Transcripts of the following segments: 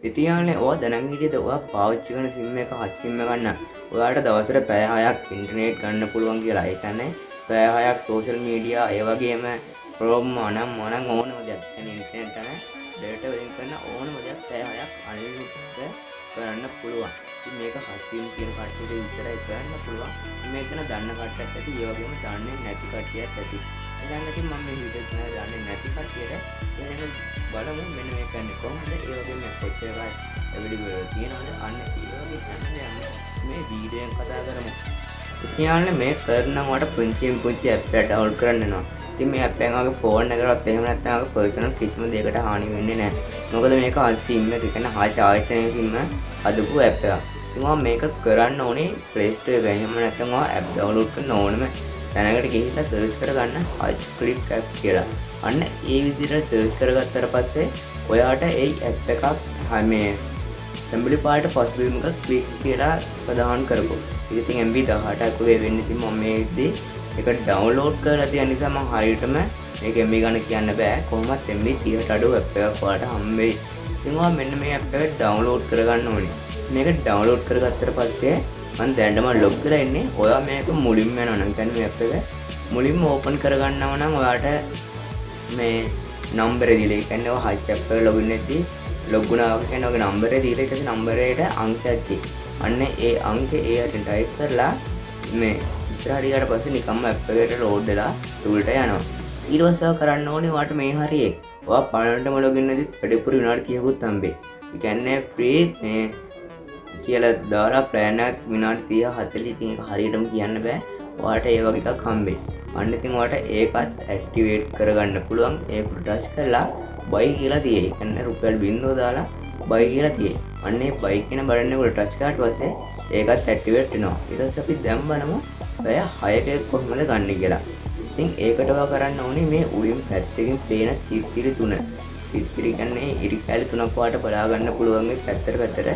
ඉතියානේ ඔයා දැනන් හිටියද ඔයා පාවිච්චි කරන SIM එක හත් SIM එක ගන්න. ඔයාට දවසට පැය 6ක් ඉන්ටර්නෙට් ගන්න පුළුවන් කියලා. ඒ කියන්නේ පැය 6ක් සෝෂල් මීඩියා ඒ වගේම Chrome මොනම් ඕනම දෙයක්. يعني ඉන්ටර්නෙට් ගන්න ඩේටා වලින් කරන ඕනම දෙයක් පැය 6ක් අන්ලිමිටඩ් කරන්න පුළුවන්. ඉතින් මේක හත් SIM කියන කට්ටියට විතරයි කරන්න පුළුවන්. මේක ගැන දන්න කට්ටියක් ඇති, ඒ වගේම දන්නේ නැති කට්ටියක් ඇති. දැන් ඉතින් මම මේ වීඩියෝ එක දන්නේ නැති කට්ටියට එහෙනම් බලමු මෙන්න මේක කරන්නේ කොහොමද, ඒ වගේම කොච්චර අවైలබල් තියෙනවද අන්න ඒ වගේ හැම දෙයක්ම මේ වීඩියෝෙන් කතා කරමු. ඉතින් මේ කරනකොට පුංචි ඇප් එක ඩවුන්ලෝඩ් කරන්න වෙනවා. ඉතින් මේ ඇප් එකෙන් ආගේ ෆෝන් එකකටත් එහෙම නැත්නම් ආගේ පර්සනල් කිසිම දෙයකට හානි වෙන්නේ නැහැ. මොකද මේක SIM එක කියන්නේ හාච ආයතනයේ SIM හදපු ඇප් එකක්. ඉතින් මම මේක කරන්න ඕනේ Play Store එකේ. එහෙම නැත්නම් ඔයා ඇප් ඩවුන්ලෝඩ් කරන ඕනම තැනකට ගිහිල්ලා සර්ච් කරගන්න හච් ක්ලික් ඇප් කියලා. අන්න ඒ විදිහට සර්ච් කරගත්තට පස්සේ ඔයාට ඒ ඇප් එකක් මේ තැඹිලි පාට පසුබිම එක ක්ලික් කියලා සඳහන් කරපො. ඉතින් MB 18ක් වගේ වෙන්නේ. ඉතින් මම මේ විදිහේ ඒක ඩවුන්ලෝඩ් කරලා තියෙන නිසා මම හරියටම මේක MB ගන්න කියන්න බෑ. කොහොමත් MB 30ට අඩු ඇප් එකක් ඔයාලට හම්බෙයි. ඉතින් ඔයා මෙන්න මේ ඇප් එක ඩවුන්ලෝඩ් කරගන්න ඕනේ. මේක ඩවුන්ලෝඩ් කරගත්තට පස්සේ මම දැන්ටම ලොග් වෙලා ඉන්නේ. ඔයා මේක මුලින්ම යනවා නම් කියන්නේ මේ ඇප් එක මුලින්ම ඕපන් කරගන්නව නම් ඔයාට මේ නම්බර් එක දීලා, ඒ කියන්නේ ඔය හච් ඇප් එක ලොගින් වෙද්දී ලොග් වුණා කියන ඔගේ නම්බර් එක දීලා ඊට පස්සේ නම්බර් එකට අංකයක් දී. අන්න ඒ අංකේ ඒ අතින් ටයිප් කරලා මේ ඉස්සරහට ගියාට පස්සේ නිකම්ම ඇප් එකට ලෝඩ් වෙලා ටූල්ට යනවා. ඊට පස්සේ කරන්න ඕනේ ඔයාට මේ හරියේ ඔයා පළවෙනිටම ලොගින් වෙද්දී වැඩිපුර විනාඩි 30කුත් හම්බෙයි. ඒ කියන්නේ ෆ්‍රී මේ කියලා දාලා ප්ලෑන් එකක් විනාඩි 30 40 ඉතින් ඒක හරියටම කියන්න බෑ. ඔයාට ඒ වගේ එකක් හම්බෙයි. අන්න ඉතින් ඔයාට ඒකත් ඇක්ටිවේට් කරගන්න පුළුවන්. ඒකට ටච් කරලා buy කියලා තියෙයි. ඒ කියන්නේ රුපියල් 0 දාලා buy කියලා තියෙයි. අන්න ඒ buy කියන බටන් එකට ටච් කරාට පස්සේ ඒකත් ඇක්ටිවේට් වෙනවා. ඊට පස්සේ අපි දැන් බලමු ඔය 6ක කොහොමද ගන්න කියලා. ඉතින් ඒකට ඔයා කරන්න ඕනේ මේ උඩින් පැත්තකින් පේන තිත්තිරි තුන. තිත්තිරි කියන්නේ ඉරි කැලි තුනක් වාට බලා ගන්න පුළුවන් මේ පැත්තට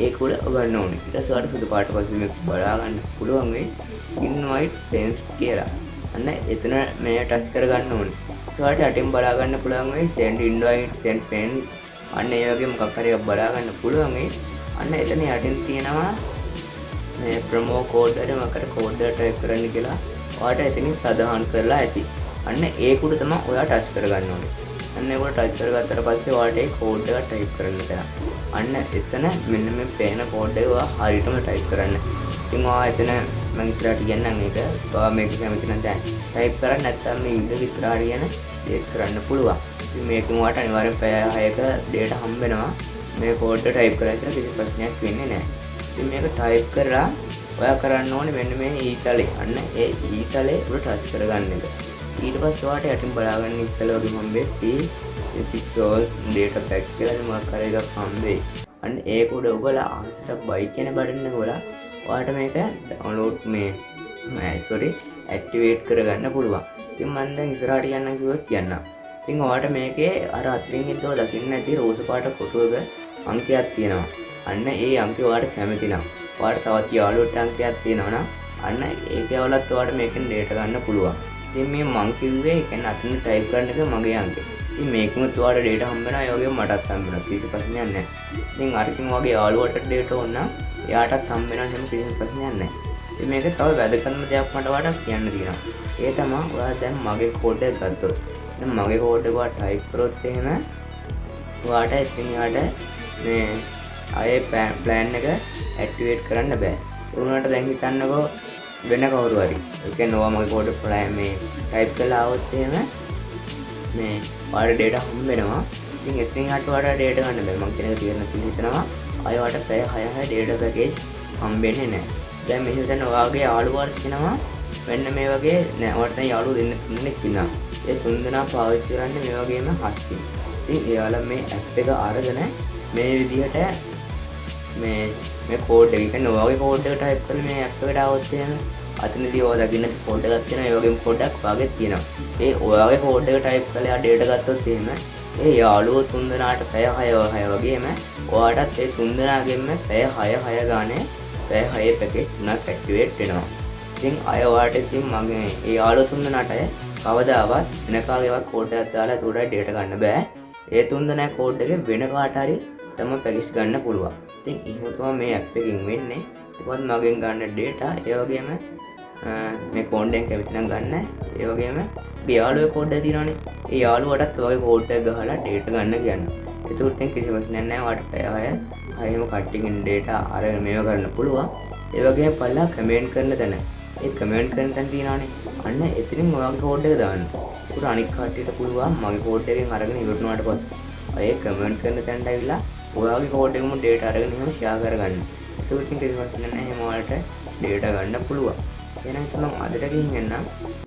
ඒක උඩ ගන්න ඕනේ. ඊට පස්සේ ඔයාලට සුදු පාට පස්සේ මේක බලා ගන්න පුළුවන් වෙයි invite friends කියලා. අන්න එතන මේ ටච් කර ගන්න ඕනේ. ඔයාලට අටින් බලා ගන්න පුළුවන් වෙයි send invite send friends. අන්න ඒ වගේ මොකක් හරි එකක් බලා ගන්න පුළුවන් වෙයි. අන්න එතන යටින් තියෙනවා මේ ප්‍රොමෝ කෝඩ් එක මකට කෝඩ් එක ටයිප් කරන්න කියලා ඔයාලට එතනින් සඳහන් කරලා ඇති. අන්න ඒක උඩ තමයි ඔයා ටච් කරගන්න ඕනේ. අන්න ඒක උඩ ටච් කරගත්තට පස්සේ ඔයාලට ඒ කෝඩ් එක ටයිප් කරන්න තැන. අන්න එතන මෙන්න මේ පේන කෝඩ් එක ඔයා හරියටම ටයිප් කරන්න. ඉතින් ඔයා එතන මම ඉස්සරහට කියන්නම් ඒක. ඔයා මේක කැමති නම් දැන් ටයිප් කරන්න නැත්නම් මේ විදිහට ඉස්සරහට කියන ඒක කරන්න පුළුවන්. ඉතින් මේකෙන් ඔයාලට අනිවාර්යෙන් පැය 6ක ඩේටා හම්බ වෙනවා. මේ කෝඩ් එක ටයිප් කරලා ඉතින් කිසි ප්‍රශ්නයක් වෙන්නේ නැහැ. ඉතින් මේක ටයිප් කරලා ඔයා කරන්න ඕනේ මෙන්න මේ ඊතලේ. අන්න ඒ ඊතලේ උඩ ටච් කරගන්න එක. ඊට පස්සේ ඔයාට යටින් බලාගන්න ඉස්සෙල්ලා වගේ හම්බෙයි 6 hours data pack කියලා මොකක් හරි එකක් හම්බෙයි. අන්න ඒක උඩ ඔබලා ආන්සර් buy කියන බටන් එක ඔබලා ඔයාට මේක ඩවුන්ලෝඩ් ඇක්ටිවේට් කරගන්න පුළුවන්. ඉතින් මම දැන් ඉස්සරහට යන්න කිව්වොත් කියන්නම්. ඉතින් ඔයාට මේකේ අර අත්ලින් ඉදව දකින්න ඇති රෝස පාට ෆොටෝ එක අංකයක් තියෙනවා. අන්න ඒ අංකේ ඔයාට කැමති නම් ඔයාට තවත් යාළුවොත් අංකයක් තියෙනවා නම් අන්න ඒකේ වලත් ඔයාට මේකෙන් data ගන්න පුළුවන්. ඉතින් මේ මං කිව්වේ ඒ කියන්නේ අතන ටයිප් කරන එක මගේ අංකේ. ඉතින් මේකෙමුත් ඔයාලට data හම්බ වෙනවා. ඒ වගේම මටත් හම්බ වෙනවා. කිසි ප්‍රශ්නයක් නැහැ. ඉතින් අරකින් වගේ යාළුවට data ඕන නම් එයාටත් හම්බ වෙනවා. එහෙම කිසි ප්‍රශ්නයක් නැහැ. ඉතින් මේක තව වැදගත්ම දෙයක් මට ඔයාලට කියන්න තියෙනවා. ඒ තමයි ඔයා දැන් මගේ කෝඩ් එක ගත්තොත්. දැන් මගේ කෝඩ් එක ඔයා ටයිප් කරොත් එහෙම ඔයාට ඉතින් යාට මේ ආයේ ප්ලෑන් එක ඇක්ටිවේට් කරන්න බෑ. ඒ වුණාට දැන් හිතන්නකෝ වෙන කවුරු හරි. ඒ කියන්නේ ඔයා මගේ කෝඩ් ප්ලෑන් මේ ටයිප් කරලා આવොත් එහෙම මේ ඔයාලට data හම්බ වෙනවා. ඉතින් එතනින් යට ඔයාලට data ගන්න බෑ. මම කියන එක තේරෙන්න හිතනවා. ආයෙ ඔයාලට පැය 6 data package හම්බෙන්නේ නැහැ. දැන් මෙහෙම දැන් ඔයාගේ යාළුවාට කියනවා මෙන්න මේ වගේ නෑ ඔයාලට දැන් යාළුවෝ දෙන්නෙක් ඉන්නවා. ඒ තුන් දෙනා පාවිච්චි කරන්නේ මේ වගේම හස්තින්. ඉතින් එයාලා මේ ඇප් එක අරගෙන මේ විදිහට මේ කෝඩ් එක කියන්නේ ඔයාගේ කෝඩ් එක ටයිප් කරලා මේ ඇප් එකට આવොත් එහෙම අතනදී ඔයා දකින්න කෝඩ් එකක් තියෙනවා. ඒ වගේම කෝඩ්යක් වාගේ තියෙනවා. ඒ ඔයාගේ කෝඩ් එක ටයිප් කරලා යා data ගත්තොත් එහෙම ඒ යාළුවෝ තුන් දෙනාට පැය 6 වගේම ඔයාටත් ඒ තුන් දෙනාගෙන්ම පැය 6 ගානේ පැය 6 පැකේජ් තුනක් ඇක්ටිවේට් වෙනවා. ඉතින් අය ඔයාට ඉතින් මගේ ඒ යාළුවෝ තුන් දෙනාට කවදාවත් වෙන කාගේවත් කෝඩ් එකක් දාලා උඩට data ගන්න බෑ. ඒ තුන් දෙනා කෝඩ් එකේ වෙන කාට හරි තමයි පැකේජ් ගන්න පුළුවන්. ඉතින් එහෙම තමයි මේ ඇප් එකකින් වෙන්නේ. ඒකත් මගෙන් ගන්න data ඒ වගේම මේ කෝඩ් එක කැමති නම් ගන්න. ඒ වගේම යාළුවෝ කෝඩ් එක දිනවනේ. ඒ යාළුවටත් ඔයගේ කෝඩ් එක ගහලා data ගන්න කියනවා. ඒකට දැන් කිසි ප්‍රශ්නයක් නැහැ. ඔයාලට පැය 6ම කට්ටියකින් data අරගෙන මේව කරන්න පුළුවන්. ඒ වගේම පල්ලා කමෙන්ට් කරන තැන. ඒ කමෙන්ට් කරන තැන තියෙනවනේ. අන්න එතනින් ඔයාගේ කෝඩ් එක දාන්න. ඒකට අනික් කට්ටියට පුළුවන් මගේ කෝඩ් එකෙන් අරගෙන ඉවරනාට පස්සේ ඒ කමෙන්ට් කරන තැනට ඇවිල්ලා ඔයාගේ කෝඩ් එකම data අරගෙන එහෙම ෂෙයා කරගන්න. ඒකට කිසි ප්‍රශ්නයක් නැහැ. එහෙම ඔයාලට data ගන්න පුළුවන්. එහෙනම් අදට ගිහින් එන්න